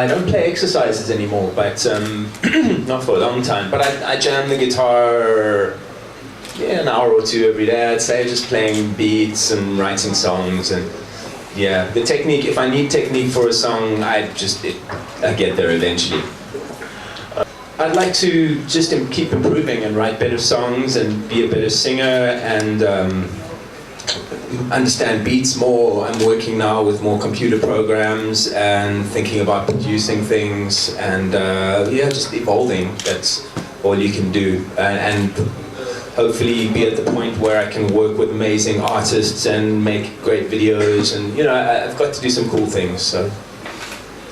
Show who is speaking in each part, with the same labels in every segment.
Speaker 1: I don't play exercises anymore, but not for a long time. But I jam the guitar an hour or two every day, I'd say, just playing beats and writing songs. And yeah, the technique, if I need technique for a song, I get there eventually. I'd like to just keep improving and write better songs and be a better singer and understand beats more. I'm working now with more computer programs and thinking about producing things and just evolving. That's all you can do. And hopefully be at the point where I can work with amazing artists and make great videos, and I've got to do some cool things. So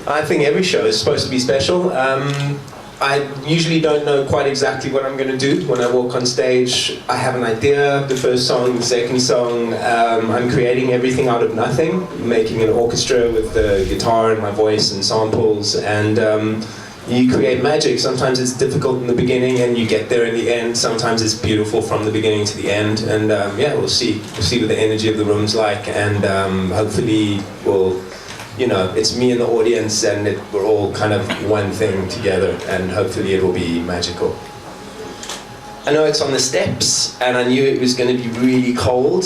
Speaker 1: I think every show is supposed to be special. I usually don't know quite exactly what I'm going to do when I walk on stage. I have an idea, the first song, the second song. I'm creating everything out of nothing, making an orchestra with the guitar and my voice and samples, and you create magic. Sometimes it's difficult in the beginning and you get there in the end. Sometimes it's beautiful from the beginning to the end. And we'll see. We'll see what the energy of the room's like, and hopefully it's me and the audience, and we're all kind of one thing together, and hopefully it will be magical. I know it's on the steps, and I knew it was going to be really cold.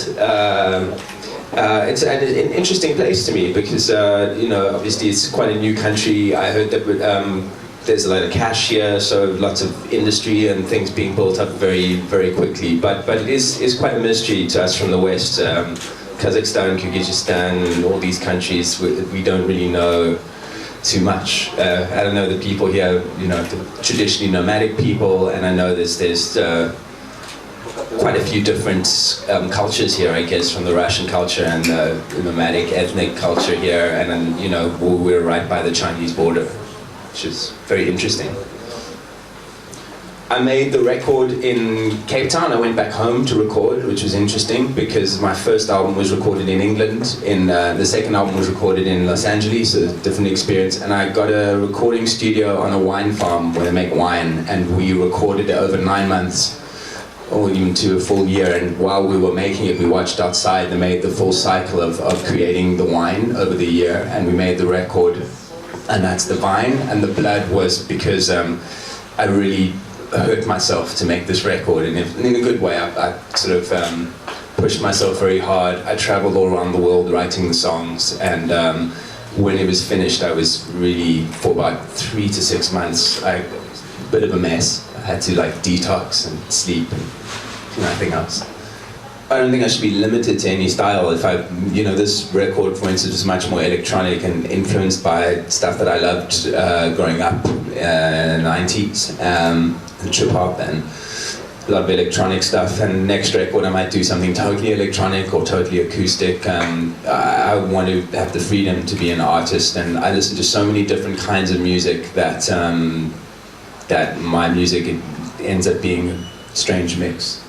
Speaker 1: It's an interesting place to me because, obviously it's quite a new country. I heard that there's a lot of cash here, so lots of industry and things being built up very, very quickly. But it is quite a mystery to us from the West. Kazakhstan, Kyrgyzstan, all these countries, we don't really know too much. I don't know the people here, the traditionally nomadic people, and I know there's quite a few different cultures here, I guess, from the Russian culture and the nomadic ethnic culture here, and then, we're right by the Chinese border, which is very interesting. I made the record in Cape Town. I went back home to record, which was interesting because my first album was recorded in England, the second album was recorded in Los Angeles, so a different experience, and I got a recording studio on a wine farm where they make wine, and we recorded it over 9 months, or even to a full year, and while we were making it, we watched outside. They made the full cycle of creating the wine over the year, and we made the record, and that's the vine. And the blood was because I really hurt myself to make this record, and in a good way. I sort of pushed myself very hard. I traveled all around the world writing the songs, and when it was finished, I was really, for about 3 to 6 months, a bit of a mess. I had to detox and sleep and nothing else. I don't think I should be limited to any style. If this record, for instance, is much more electronic and influenced by stuff that I loved growing up in the 90s, and trip hop and a lot of electronic stuff. And next record, I might do something totally electronic or totally acoustic. I want to have the freedom to be an artist, and I listen to so many different kinds of music that that my music ends up being a strange mix.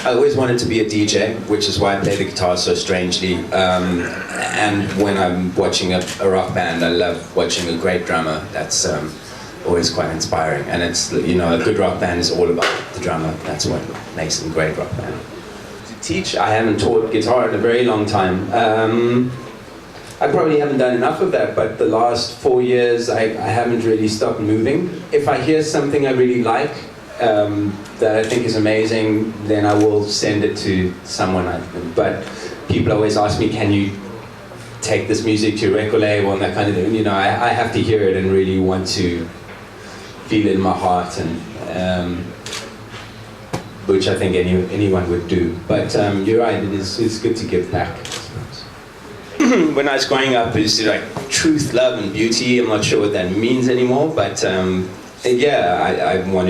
Speaker 1: I always wanted to be a DJ, which is why I play the guitar so strangely. And when I'm watching a rock band, I love watching a great drummer. That's always quite inspiring. And it's, a good rock band is all about the drummer. That's what makes a great rock band. To teach, I haven't taught guitar in a very long time. I probably haven't done enough of that, but the last 4 years, I haven't really stopped moving. If I hear something I really like, that I think is amazing, then I will send it to someone. But people always ask me, can you take this music to a record label and that kind of thing. I have to hear it and really want to feel it in my heart, and which I think anyone would do. But you're right, it's good to give back. When I was growing up, it was truth, love, and beauty. I'm not sure what that means anymore, but I want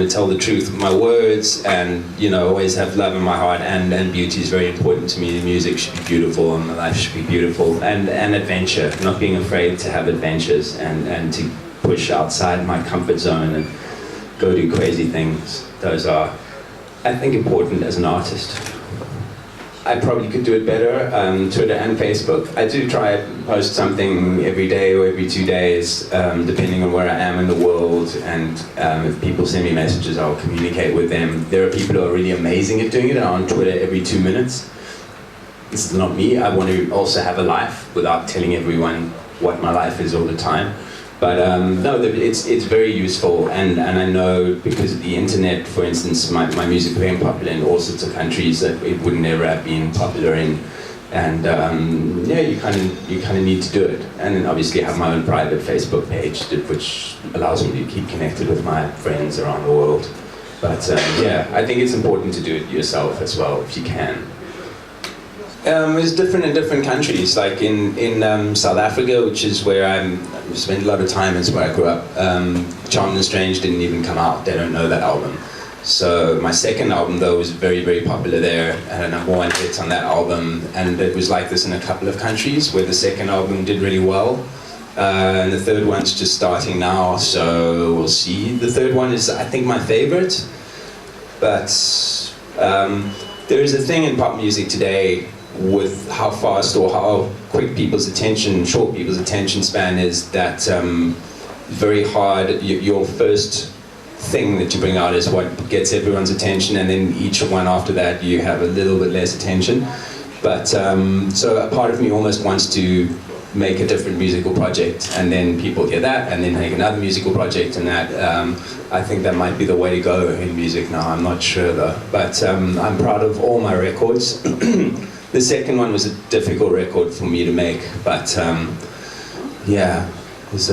Speaker 1: to tell the truth with my words, and always have love in my heart, and beauty is very important to me. The music should be beautiful, and my life should be beautiful, and adventure. Not being afraid to have adventures, and to push outside my comfort zone and go do crazy things. Those are, I think, important as an artist. I probably could do it better, Twitter and Facebook. I do try to post something every day or every 2 days, depending on where I am in the world, and if people send me messages, I'll communicate with them. There are people who are really amazing at doing it on Twitter every 2 minutes. This is not me. I want to also have a life without telling everyone what my life is all the time. But no, it's very useful, and I know because of the internet, for instance, my music became popular in all sorts of countries that it would never have been popular in, and yeah, you kind of need to do it. And then obviously I have my own private Facebook page, which allows me to keep connected with my friends around the world. But yeah, I think it's important to do it yourself as well if you can. It's different in different countries. Like in South Africa, which is where I spent a lot of time, it's where I grew up. Charmed and Strange didn't even come out. They don't know that album. So my second album though was very, very popular there, and a #1 hit on that album. And it was like this in a couple of countries where the second album did really well. And the third one's just starting now, so we'll see. The third one is, I think, my favorite. But there is a thing in pop music today with how fast or how quick short people's attention span is, that very hard, your first thing that you bring out is what gets everyone's attention, and then each one after that you have a little bit less attention. But so a part of me almost wants to make a different musical project, and then people hear that, and then make another musical project, and that I think that might be the way to go in music now. I'm not sure though, but I'm proud of all my records. The second one was a difficult record for me to make, but yeah, it was,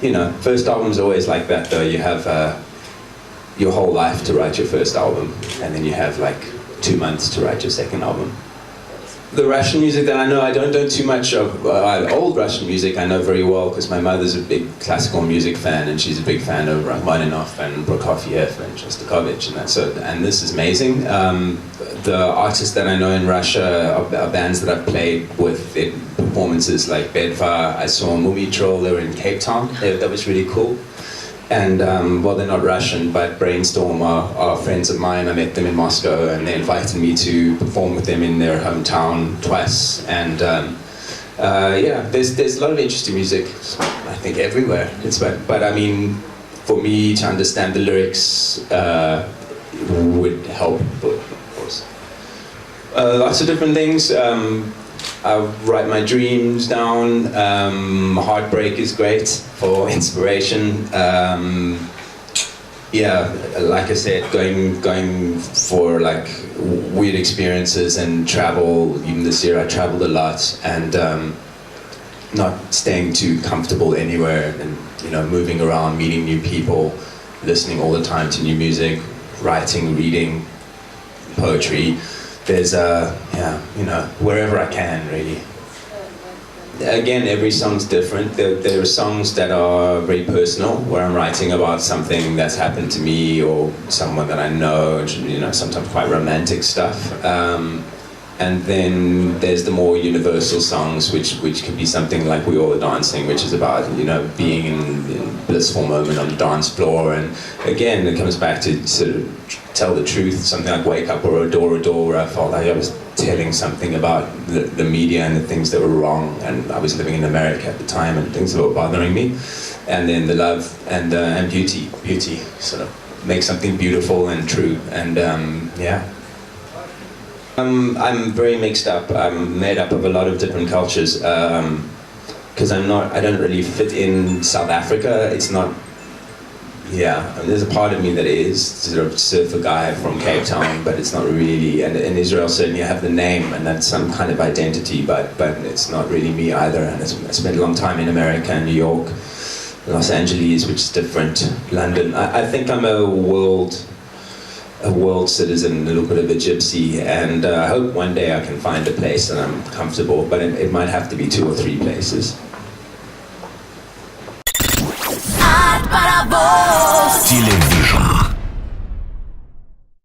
Speaker 1: you know, first album's always like that though. You have your whole life to write your first album, and then you have like 2 months to write your second album. The Russian music that I know, I don't know too much of. Old Russian music I know very well because my mother's a big classical music fan, and she's a big fan of Rachmaninoff and Prokofiev and Shostakovich and that. So, and this is amazing. The artists that I know in Russia are bands that I've played with in performances like Bedva. I saw Mumitrol, they were in Cape Town. That was really cool. And well, they're not Russian, but Brainstorm are friends of mine. I met them in Moscow, and they invited me to perform with them in their hometown twice. And yeah, there's a lot of interesting music, I think, everywhere. But I mean, for me to understand the lyrics would help, of course. Lots of different things. I write my dreams down. Heartbreak is great for inspiration. Yeah, like I said, going for like weird experiences and travel. Even this year I traveled a lot, and not staying too comfortable anywhere, and you know, moving around, meeting new people, listening all the time to new music, writing, reading, poetry. There's yeah, you know, wherever I can, really. Again, every song's different. There are songs that are very personal, where I'm writing about something that's happened to me or someone that I know, you know, sometimes quite romantic stuff. And then there's the more universal songs, which could be something like We All Are Dancing, which is about, you know, being in a blissful moment on the dance floor. And again, it comes back to sort of tell the truth, something like Wake Up or Adore, where I felt like I was telling something about the media and the things that were wrong. And I was living in America at the time, and things that were bothering me. And then the love and beauty, sort of make something beautiful and true. And yeah. I'm very mixed up. I'm made up of a lot of different cultures because I don't really fit in South Africa. It's not, yeah, there's a part of me that is sort of surfer guy from Cape Town, but it's not really, and in Israel certainly I have the name, and that's some kind of identity, but it's not really me either. And I spent a long time in America, and New York, Los Angeles, which is different, London. I think I'm a world citizen, a little bit of a gypsy, and I hope one day I can find a place that I'm comfortable, but it might have to be 2 or 3 places.
Speaker 2: Artparovoz.